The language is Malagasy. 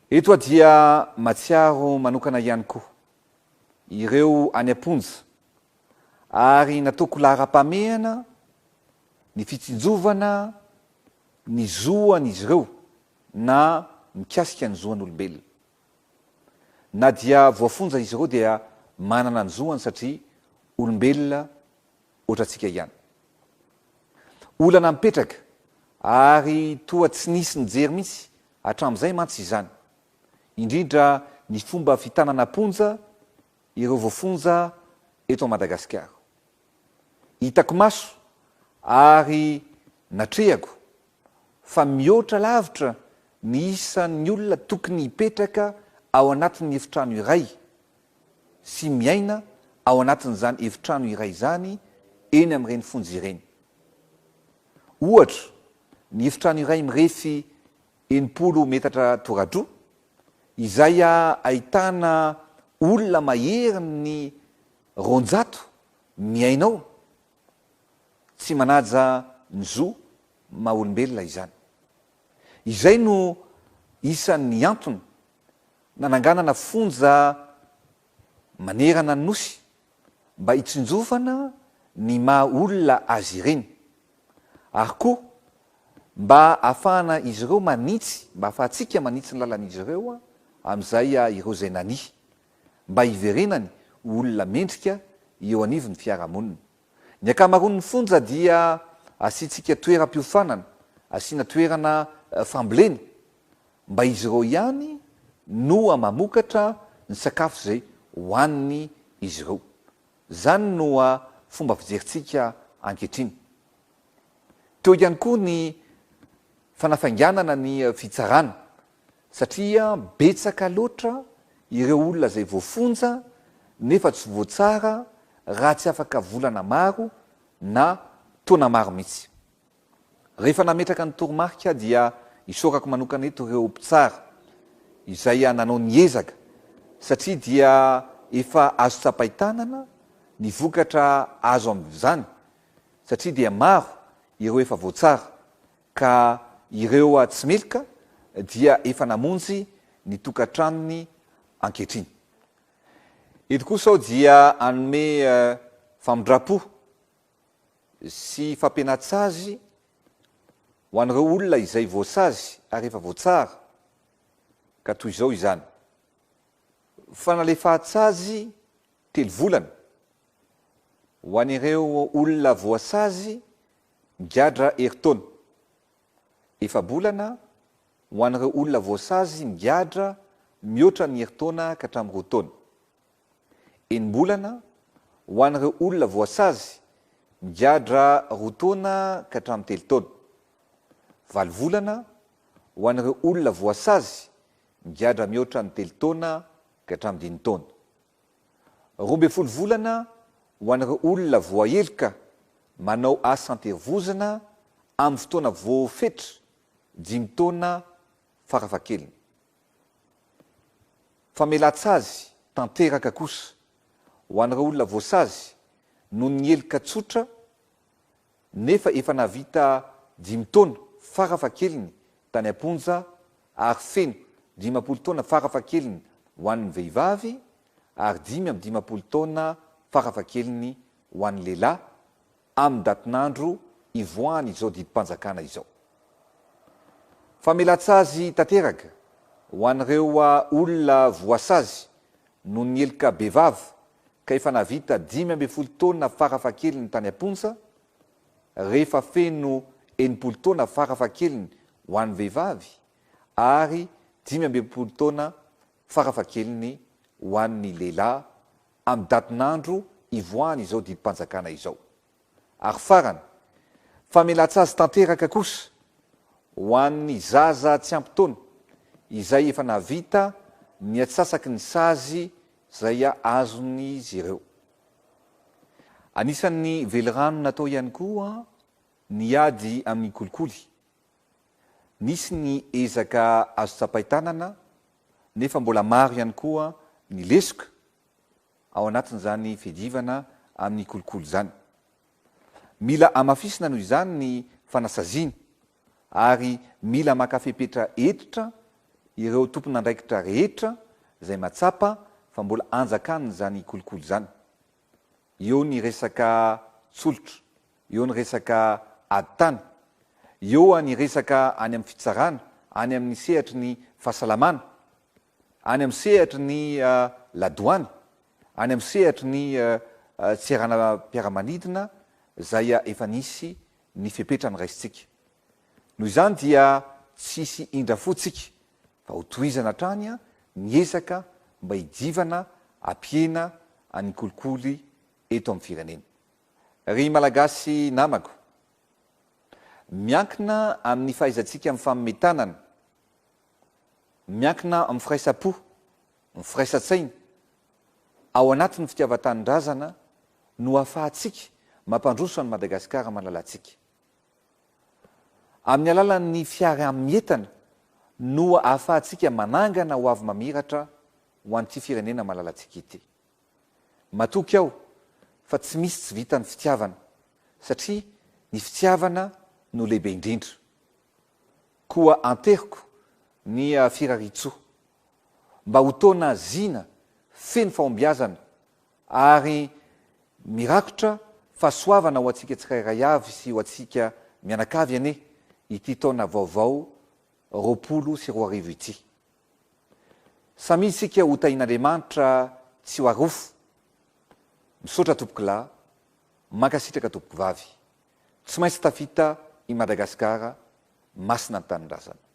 Eto dia matsiaro manokana ihany koa ireo any amponja ary nataoko lara-pamehana ny fitsinjovana ny zoan'izy ireo na mikasika ny zoan'olombelona. Na dia voafonja izy ireo dia manana ny zoany satria olombelona ohatratsika ihany. Olana mipetraka ary toa tsy nisy nijery mihitsy hatramin'izay mantsy izany. Indrindra ny fomba fitanana ponja ireo voafonja eto Madagasikara. Hitako maso ary natrehako fa mihoatra lavitra ny isan'ny olona tokony hipetraka ao anatin'ny efitrano iray sy miaina ao anatin'izany efitrano iray izany eny amin'ireny fonja ireny. Ohatra, ny efitrano iray mirefy 80 metatra toradroa izay ahitana olona mahery ny ronjato miainao, tsy manaja ny zo maha-olombelona izany. Izay no isan'ny antony nananganana fonja manerana ny nosy mba hitsinjovana ny maha-olona azy ireny. Ary koa mba ahafahana izy ireo manitsy, mba ahafahantsika manitsy ny lalan'izy ireo amin'izay ireo izay nani, mba hiverenany olona mendrika eo anivon'ny fiarahamonina. Ny ankamaroan'ny fonja dia asiantsika toeram-piofanana, asiana toerana famboleny mba izy ireo ihany no mamokatra ny sakafo izay hohaniny izy ireo. Zany no fomba fijerintsika ankehitriny. Teo ihany koa ny fanafainganana ny fitsarana satria betsaka loatra ireo olona izay voafonja nefa tsy voatsara raha tsy afaka volana maro na taona maro mihitsy. Rehefa nametraka ny toromarika dia isokako manokana eto ireo mpitsara izay nanao ny ezaka satria dia efa azo tsapahitanana ny vokatra azo amin'izany satria dia maro ireo efa voatsara ka ireo tsy melika dia efa namonjy ny tokantranony ankehitriny. Eto kosa dia anome famindrapo sy fampianatsazy ho an'ireo olona izay voasazy ary efa voatsara ka toy izao izany. Fanalefahatsazy 3 volana ho an'ireo olona voasazy migadra herintaona, 4 bolana ho an'ireo olona voasazy migadra mihoatra ny herintaona ka hatramin'ny 2 taona, 9 bolana ho an'ireo olona voasazy migadra 2 taona ka hatramin'ny 3 taona, 9 volana ho an'ireo olona voasazy migadra mihoatra ny 3 taona ka hatramin'ny 5 taona, 12 volana ho an'ireo olona voahelika manao asa anterivozana amin'ny fotoana voafetra 5 taona farafahakeliny. Famelatsazy tanteraka kosa ho an'ireo olona voasazy no ny helika tsotra nefa efa navita 5 taona farafahakeliny tany amponja ary feno 50 taona farafahakeliny ho an'ny vehivavy ary 5 taona farafahakeliny ho an'ny lehilahy amin'ny datinandro ivoahany izao didimpanjakana izao. Famelatsazy tanteraka ho an'ireo olona voasazy no ny helika behivavy ka efa navita 15 taona farafahakeliny tany amponja rehefa feno 80 taona farafahakeliny ho an'ny vehivavy ary 15 taona farafahakeliny ho an'ny lehilahy amin'ny datinandro ivoahany izao didimpanjakana izao. Ary farany famelatsazy tanteraka kosa ho an'ny zaza tsy ampy taona izay efa navita ny atsasaky ny sazy izay azony izy ireo. Anisan'ny velirano natao ihany koa ny ady amin'ny kolikoly. Nisy ny ezaka azo tsapahitanana nefa mbola maro ihany koa ny lesoka ao anatin'izany fedivana amin'ny kolikoly zany. Mila amafisina noho izany ny fanasaziana ary mila makafepetra etitra ireo tompon'andraikitra rehetra zay matsapa fa mbola anjakany zany kolokolo zany. Eo ny resaka tsolotra, eo ny resaka aditany, eo ny resaka any amin'ny fitsarana, any amin'ny sehatry ny fahasalamana, any amin'ny sehatry ny ladoany, any amin'ny sehatry ny tseranam-piaramanidina zay efa nisy ny fepetra ny raisitsika. Noho izany dia tsisy indrafotsika fa ho tohizana hatrany niezaka mba hidivana ampiena any kolikoly eto amin'ny firenena. Ry malagasy namako, miankina amin'ny fahaizantsika amin'ny fametanana, miankina amin'ny firaisapo, ny firaisan-tsaina, ao anatin'ny fitiavan-tanindrazana no ahafahantsika mampandroso any Madagasikara malalatsika. Amin'ny alalan'ny fiara-mientana no ahafahantsika manangana ho avy mamiratra ho an'ity firenena malalatsika ity. Matoky aho fa tsy misy tsy vita ny fitiavana, satria ny fitiavana no lehibe indrindra. Koa anteriko ny firaritsoa mba ho taona zina feno fahombiazana ary mirakotra fahasoavana ho antsika tsirairay avy sy ho antsika mianakavy ane ity taona vaovao 2024 ity. Samy isika ho tain'Andriamanitra tsy ho arofo. Misaotra tompoko lahy, mankasitraka tompoko vavy. Tsy maintsy tafita i Madagasikara, masina ny tanindrazana.